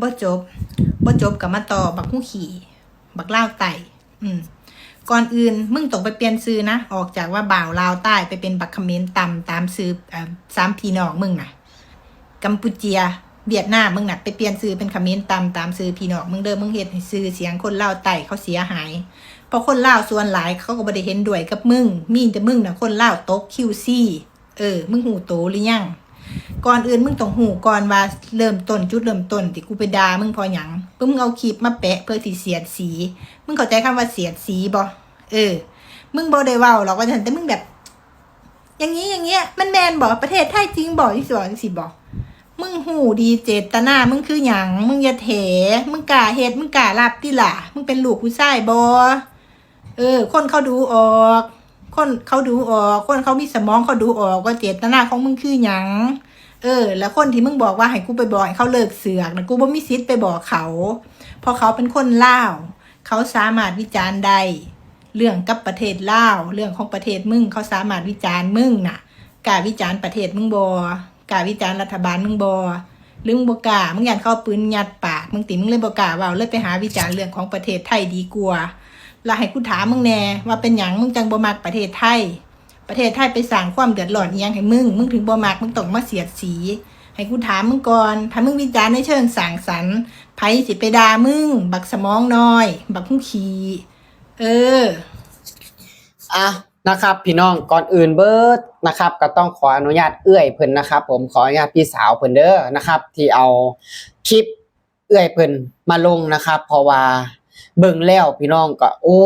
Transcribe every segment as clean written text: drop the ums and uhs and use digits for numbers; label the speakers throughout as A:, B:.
A: บ่จบกับมาต่อบักหู้ขี่บักลาวไต่ก่อนอื่นมึงต้องไปเปลี่ยนชื่อนะออกจากว่าบ่าวลาวใต้ไปเป็นบักเขมรต่ำตามชื่อสามพี่น้องมึงน่ะกัมพูเชียเวียดนามมึงน่ะไปเปลี่ยนชื่อเป็นเขมรต่ำตามชื่อพี่น้องมึงเด้อมึงเฮ็ดให้ชื่อเสียงคนลาวใต้เขาเสียหายเพราะคนลาวส่วนหลายเขาก็บ่ได้เห็นด้วยกับมึงมีแต่มึงน่ะคนลาวตก QC มึงหูโตหรือยังก่อนอื่นมึงต้องหูก่อนว่าจุดเริ่มต้นที่กูไปด่ามึงพอหยังเพื่อมึงเอาคลิปมาแปะเพื่อที่เสียดสีมึงเข้าใจคำว่าเสียดสีบ่มึงบ่ได้เว้าหรอกว่าฉันแต่มึงแบบอย่างเงี้ยมันแมนบ่ประเทศไทยจริงบ่ที่สิบ่มึงหูดีเจตนามึงคือหยังมึงอย่าเถมึงกล้าเฮ็ดมึงกล้ารับติล่ะมึงเป็นลูกผู้ชายบ่คนเขาดูออกคนเขามีสมองเขาดูออกว่าเจตนาของมึงคือหยังแล้วคนที่มึงบอกว่าให้กูไปบอกให้เขาเลิกเสือกนะกูบ่มีสิทธิ์ไปบอกเขาเพราะเขาเป็นคนลาวเขาสามารถวิจารณ์ได้เรื่องกับประเทศลาวเรื่องของประเทศมึงเขาสามารถวิจารณ์มึงน่ะกล้าวิจารณ์ประเทศมึงบ่กล้าวิจารณ์รัฐบาลมึงบ่หรือมึงบ่กล้ามึงอยากเข้าปืนยัดปากมึงมึงเลยบ่กล้าเว้าเลยไปหาวิจารณ์เรื่องของประเทศไทยดีกว่าแล้วให้กูถามมึงแน่ว่าเป็นหยังมึงจังบ่มักประเทศไทยไปสร้างความเดือดร้อนอีหยังให้มึงถึงบ่มักมึงต้องมาเสียดสีให้กูถามมึงก่อนถ้ามึงวิจารณ์ในเชิงสร้างสรรค์ไผสิไปด่ามึงบักสมองน้อยบักหู้ขี้
B: นะครับพี่น้องก่อนอื่นเบิดนะครับก็ต้องขออนุญาตเอื้อยเพิ่นนะครับผมขออนุญาตพี่สาวเพิ่นเด้อนะครับที่เอาคลิปเอื้อยเพิ่นมาลงนะครับเพราะว่าเบิ่งแล้วพี่น้องก็โอ้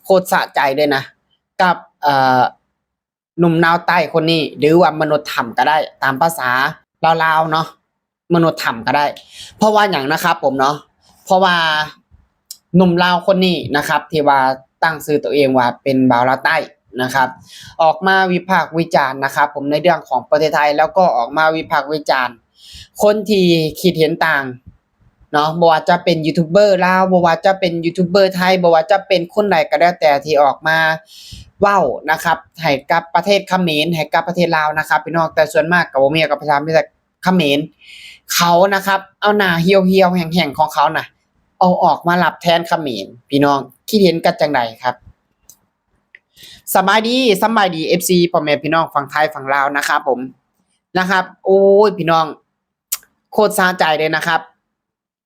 B: โคตรสะใจเลยนะกับหนุ่มนาวใต้คนนี้หรือว่ามนุษย์ถ้ำก็ได้ตามภาษาลาวๆเนาะมนุษย์ถ้ำก็ได้เพราะว่าอย่างนะครับผมเนาะเพราะว่าหนุ่มลาวคนนี้นะครับที่ว่าตั้งชื่อตัวเองว่าเป็นบ่าวลาวใต้นะครับออกมาวิพากษ์วิจารณ์นะครับผมในเรื่องของประเทศไทยแล้วก็ออกมาวิพากษ์วิจารณ์คนที่คิดเห็นต่างเนาะบ่ว่าจะเป็นยูทูบเบอร์ลาวบ่ว่าจะเป็นยูทูบเบอร์ไทยบ่ว่าจะเป็นคนใดก็แล้วแต่ที่ออกมาเว้านะครับให้กับประเทศเขมรให้กับประเทศลาวนะครับพี่น้องแต่ส่วนมากก็บ่มีกับประชาชนเขมรเขานะครับเอาหน้าเหี่ยวๆแห้งๆของเขาน่ะเอาออกมารับแทนเขมรพี่น้องคิดเห็นกันจังไดครับสบายดี FC พ่อแม่พี่น้องฝั่งไทยฝั่งลาวนะครับผมนะครับโอ้ยพี่น้องโคตรสะใจเลยนะครับ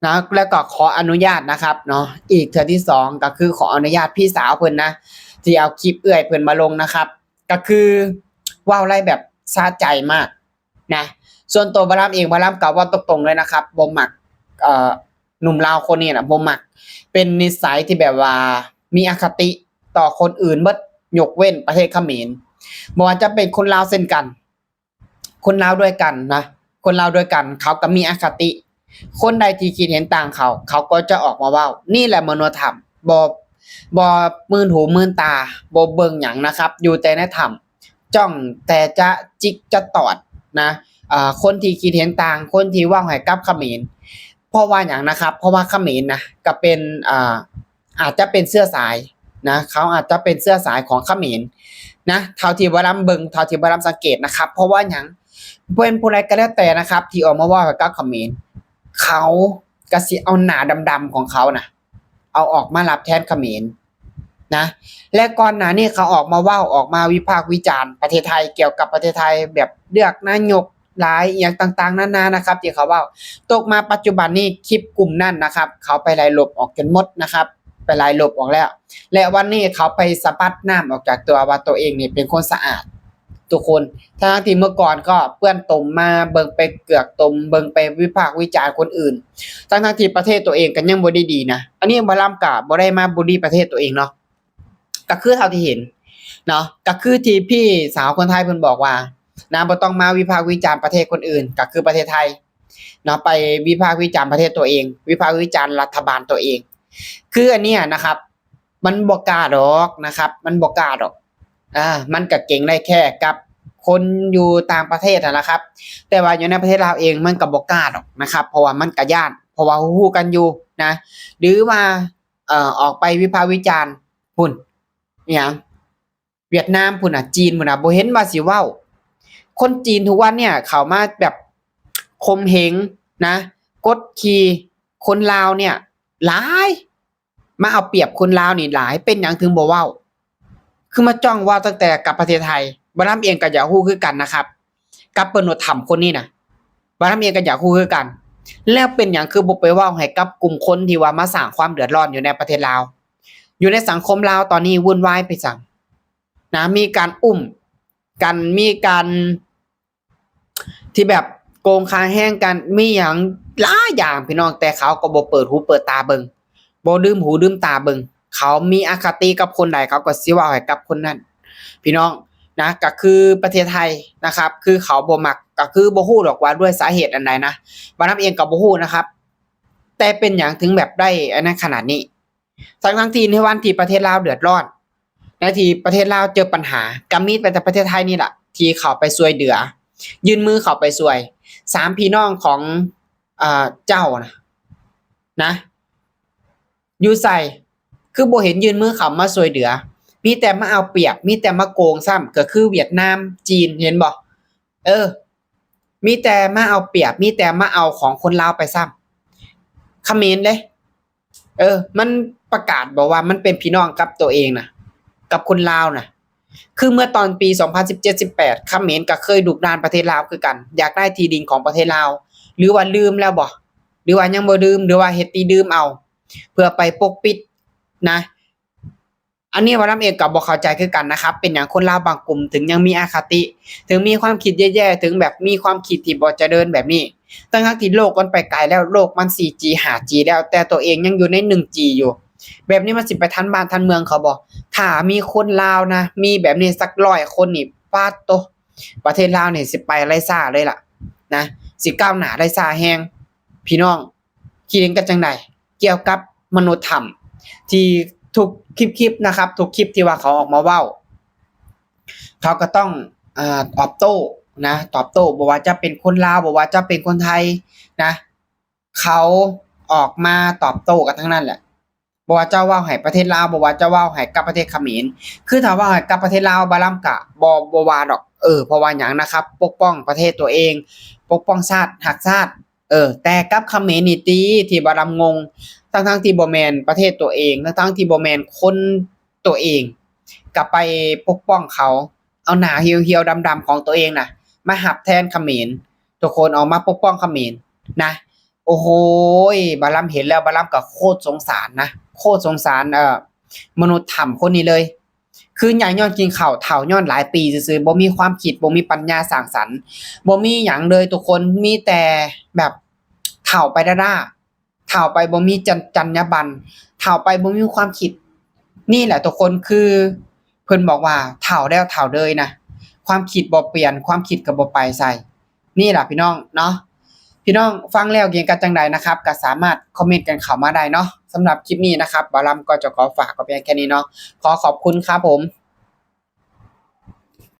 B: นะแล้วก็ขออนุญาตนะครับเนาะอีกเทื่อที่2ก็คือขออนุญาตพี่สาวเพิ่นนะที่เอาคลิปเอื้อยเพิ่นมาลงนะครับก็คือว้าวไล่แบบสะใจมากนะส่วนตัวบารามเองบารามกล่าวว่าตรงๆเลยนะครับบ่มักหนุ่มลาวคนนี้น่ะบ่มักเป็นนิสัยที่แบบว่ามีอคติต่อคนอื่นเบิดยกเว้นประเทศเขมรบ่ว่าจะเป็นคนลาวเช่นกันคนลาวด้วยกันนะคนลาวด้วยกันเขาก็มีอคติคนใดที่คิดเห็นต่างเขาก็จะออกมาเว้านี่แหละมโนธรรมบ่มือหูมือตาบ่เบิ่งหยังนะครับอยู่แต่ในธรรมจ้องแต่จะจิกจะตอดนะคนที่คิดเห็นต่างคนที่เว้าให้กับเขมรเพราะว่าหยังนะครับเพราะว่าเขมรนะก็เป็นอาจจะเป็นเสื้อสายนะเขาอาจจะเป็นเสื้อสายของเขมรนะเท่าที่บารามเบิ่งเท่าที่บารามสังเกตนะครับเพราะว่าหยังเป็นผู้ใดก็แล้วแต่นะครับที่ออกมาว่ากับเขมรเขาก็สิเอาหน้าดำๆของเขาน่ะเอาออกมารับแทนเขมรนะและก่อนหน้านี้เขาออกมาว่าออกมาวิพากษ์วิจารณ์ประเทศไทยเกี่ยวกับประเทศไทยแบบเลือกนายกหลายอย่างต่างๆนานานะครับที่เขาว่าตกมาปัจจุบันนี้คลิปกลุ่มนั้นนะครับเขาไปไล่ลบออกจนหมดนะครับไปไล่ลบออกแล้วและวันนี้เขาไปสะบัดน้ำออกจากตัวว่าตัวเองนี่เป็นคนสะอาดทุกคนทั้งที่เมื่อก่อนก็เปื้อนตมมาเบิ่งไปเกือกตมเบิ่งไปวิพากษ์วิจารณ์คนอื่นทั้งที่ประเทศตัวเองก็ยังบ่ได้ดีนะอันนี้บ่ล้ำกะบ่ได้มาบูลลีประเทศตัวเองเนาะก็คือเท่าที่เห็นเนาะก็คือที่พี่สาวคนไทยเพิ่นบอกว่านะบ่ต้องมาวิพากษ์วิจารณ์ประเทศคนอื่นก็คือประเทศไทยเนาะไปวิพากษ์วิจารณ์ประเทศตัวเองวิพากษ์วิจารณ์รัฐบาลตัวเองคืออันเนี้ยนะครับมันบ่กล้าดอกนะครับมันบ่กล้าดอกมันก็เก่งได้แค่กับคนอยู่ต่างประเทศนะครับแต่ว่าอยู่ในประเทศลาวเองมันก็บ่กล้าดอกนะครับเพราะว่ามันก็ย้านเพราะว่าฮู้กันอยู่นะหรือว่าออกไปวิพากษ์วิจารณ์พุ่นอิหยังเวียดนามพุ่นน่ะจีนพุ่นน่ะบ่เห็นว่าสิเว้าคนจีนทุกวันเนี่ยเขามาแบบข่มเหงนะ กดขี่คนลาวเนี่ยหลายมาเอาเปรียบคนลาวนี่หลายเป็นหยังถึงบ่เว้าคือมาจ้องเว้าตั้งแต่กับประเทศไทยบ่นำเองก็อยากฮู้คือกันนะครับกับเปิ้นว่าถ่ำคนนี้น่ะบ่นำเองก็อยากฮู้คือกันแล้วเป็นหยังคือบ่ไปเว้าให้กับกลุ่มคนที่ว่ามาสร้างความเดือดร้อนอยู่ในประเทศลาวอยู่ในสังคมลาวตอนนี้วุ่นวายไปจังนะมีการอุ้มกันมีการที่แบบโกงคาแห้งกันมีหยังหลายอย่างพี่น้องแต่เขาก็บ่เปิดหูเปิดตาเบิ่งบ่ดื่มหูดื่มตาเบิ่งเขามีอคติกับคนใดเขาก็สิเว้าให้กับคนนั้นพี่น้องนะก็คือประเทศไทยนะครับคือเขาบ่มักก็คือบ่ฮู้หรอกว่าด้วยสาเหตุอันใดนะบ่นำเองก็บ่ฮู้นะครับแต่เป็นหยังถึงแบบได้อันนั้นขนาดนี้ทั้งที่ในวันที่ประเทศลาวเดือดร้อนในที่ประเทศลาวเจอปัญหาก็มีแต่ประเทศไทยนี่ล่ะที่เข้าไปช่วยเหลือยื่นมือเข้าไปช่วย3พี่น้องของเจ้านะอยู่ไสคือบ่เห็นยื่นมือเข้ามาช่วยเหลือมีแต่มาเอาเปรียบมีแต่มาโกงซ้ำก็คือเวียดนามจีนเห็นบ่มีแต่มาเอาเปรียบมีแต่มาเอาของคนลาวไปซ้ำเขมรเด้มันประกาศบอกว่ามันเป็นพี่น้องกับตัวเองน่ะกับคนลาวน่ะคือเมื่อตอนปี2017-18เขมรก็เคยดุดานประเทศลาวคือกันอยากได้ที่ดินของประเทศลาวหรือว่าลืมแล้วบ่หรือว่ายังบ่ลืมหรือว่าเฮ็ดตีดื่มเอาเพื่อไปปกปิดนะอันนี้ว่าลำเองก็บ่เข้าใจคือกันนะครับเป็นหยังคนลาวบางกลุ่มถึงยังมีอคติถึงมีความคิดแย่ๆถึงแบบมีความคิดที่บ่เจริญแบบนี้ทั้งที่โลกมันไปไกลแล้วโลกมัน 4G 5G แล้วแต่ตัวเองยังอยู่ใน 1G อยู่แบบนี้มันสิไปทันบ้านทันเมืองเขาบ่ถ้ามีคนลาวนะมีแบบนี้สัก100คนนี่ปาดโตประเทศลาวนี่สิไปไร้ซ่าเลยล่ะนะสิก้าวหน้าไร้ซ่าแฮงพี่น้องคิดเห็นกันจังได๋เกี่ยวกับมนุษยธรรมที่ทุกคลิปนะครับทุกคลิปที่ว่าเขาออกมาเว้าเขาก็ต้องตอบโต้นะตอบโต้บ่ว่าจะเป็นคนลาวบ่ว่าจะเป็นคนไทยนะเขาออกมาตอบโต้กันทั้งนั้นแหละบ่ว่าจะเว้าให้ประเทศลาวบ่ว่าจะเว้าให้กับประเทศเขมรคือถ้าเว้าให้กับประเทศลาวบ่ลำกะบ่ว่าดอกเพราะว่าหยังนะครับปกป้องประเทศตัวเองปกป้องชาติรักชาติแต่กับเขมรนี่ติที่บ่ลำงงทั้งที่บ่แม่นประเทศตัวเองทั้งที่บ่แม่นคนตัวเองก็ไปปกป้องเขาเอาหน้าเหี่ยวๆดำๆของตัวเองน่ะมาหับแทนเขมรทุกคนออกมาปกป้องเขมรนะโอ้โหบ่ลำเห็นแล้วบ่ลำก็โคตรสงสารนะโคตรสงสารมนุษย์ถ้ำคนนี้เลยคือใหญ่ย้อนกินข้าวเฒ่าย้อนหลายปีซื่อๆบ่มีความคิดบ่มีปัญญาสร้างสรรค์บ่มีหยังเลยทุกคนมีแต่แบบเฒ่าไปด้าๆเฒ่าไปบ่มีจรรยาบรรณเฒ่าไปบ่มีความคิดนี่แหละทุกคนคือเพิ่นบอกว่าเฒ่าแล้วเฒ่าเลยนะความคิดบ่เปลี่ยนความคิดก็บ่ไปใส่นี่ล่ะพี่น้องเนาะพี่น้องฟังแล้วเห็นกันจังไดนะครับก็สามารถคอมเมนต์กันเข้ามาได้เนาะสำหรับคลิปนี้นะครับบ่าวลำก็จะขอฝากก็เพียงแค่นี้เนาะขอขอบคุณครับผม